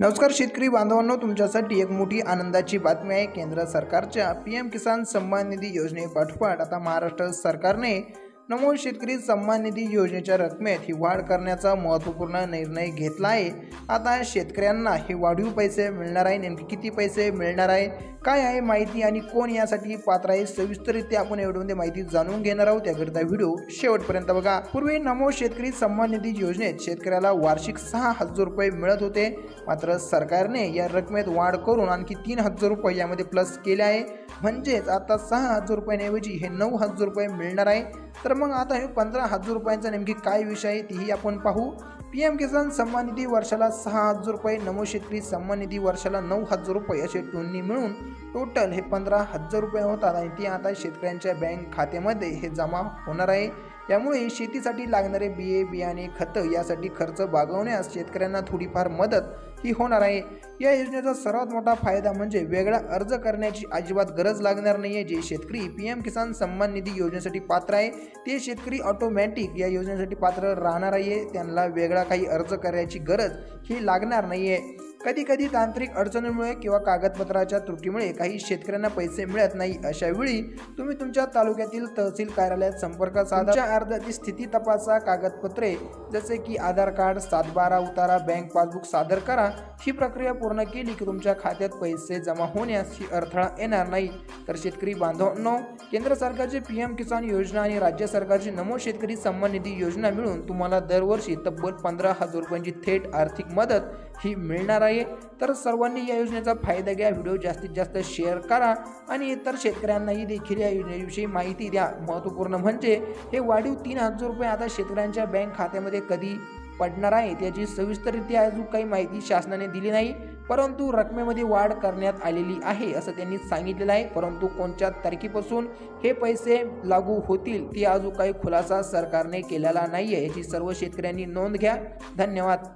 नमस्कार शेतकरी बांधवांनो, तुमच्यासाठी एक मोठी आनंदाची बातमी आहे। केंद्र सरकारच्या पीएम किसान सन्मान निधी योजनेपाठोपाठ आता महाराष्ट्र सरकारने नमो शेतकरी सन्मान निधी योजनेच्या रकमेत ही वाढ करण्याचा महत्त्वपूर्ण निर्णय घेतला आहे। आता शेतकऱ्यांना हे वाढीव पैसे मिळणार आहे। नेमके किती पैसे मिळणार आहे, काय आहे माहिती आणि कोण यासाठी पात्र आहे, सविस्तररित्या आपण या व्हिडिओमध्ये माहिती जाणून घेणार आहोत। त्याकरिता व्हिडिओ शेवटपर्यंत बघा। पूर्वी नमो शेतकरी सन्मान निधी योजनेत शेतकऱ्याला वार्षिक 6,000 रुपये मिळत होते, मात्र सरकारने या रकमेत वाढ करून आणखी 3,000 रुपये यामध्ये प्लस केले आहे। म्हणजेच आता 6,000 रुपयांऐवजी हे 9,000 रुपये मिळणार आहे। तर मग आता हे 15,000 रुपयांचा नेमकी काय विषय आहे तीही आपण पाहू। पीएम किसान सन्मान निधी वर्षाला 6,000 रुपये, नमो शेतकरी सन्मान निधी वर्षाला 9,000 रुपये असे दोन्ही मिळून टोटल हे 15,000 रुपये होतात आणि ते आता शेतकऱ्यांच्या बँक खात्यामध्ये हे जमा होणार आहे। यामुळे शेतीसाठी लागणारे बियाणे, खतं यासाठी खर्च भागवण्यास शेतकऱ्यांना थोडीफार मदत ही होणार आहे। या योजनेचा सर्वात मोठा फायदा म्हणजे वेगळा अर्ज करण्याची अजिबात गरज लागणार नाही आहे। जे शेतकरी पीएम किसान सन्मान निधी योजनेसाठी पात्र आहे ते शेतकरी ऑटोमॅटिक या योजनेसाठी पात्र राहणार आहे। त्यांना वेगळा काही अर्ज करायची गरज ही लागणार नाही आहे। कधी कधी तांत्रिक अडचणीमुळे किंवा कागदपत्राच्या त्रुटीमुळे काही शेतकऱ्यांना पैसे मिळत नाही। अशा वेळी तुम्ही तुमच्या तालुक्यातील तहसील कार्यालयात संपर्क साधा, अर्जाची स्थिती तपासा, कागदपत्रे जसे की आधार कार्ड, 7/12 उतारा, बँक पासबुक सादर करा। ही प्रक्रिया पूर्ण केली की तुमच्या खात्यात पैसे जमा होण्यास ही अडथळा येणार नाही। तर शेतकरी बांधवांनो, केंद्र सरकारची पीएम किसान योजना आणि राज्य सरकारची नमो शेतकरी सन्मान निधी योजना मिळून तुम्हाला दरवर्षी तब्बल 15,000 रुपयांची थेट आर्थिक मदत ही मिळणार आहे। तर सर्वांनी या योजनेचा फायदा घ्या, व्हिडिओ जास्तीत जास्त शेअर करा आणि इतर शेतकऱ्यांनाही देखील या योजनेविषयी माहिती द्या। महत्त्वपूर्ण म्हणजे हे वाढीव 3,000 रुपये आता शेतकऱ्यांच्या बँक खात्यामध्ये कधी पडणार आहे त्याची सविस्तररित्या अजून काही माहिती शासनाने दिली नाही, परंतु रकमेमध्ये वाढ करण्यात आलेली आहे असं त्यांनी सांगितलेलं आहे। परंतु कोणत्या तारखेपासून हे पैसे लागू होतील ते अजून काही खुलासा सरकारने केलेला नाही आहे, याची सर्व शेतकऱ्यांनी नोंद घ्या। धन्यवाद।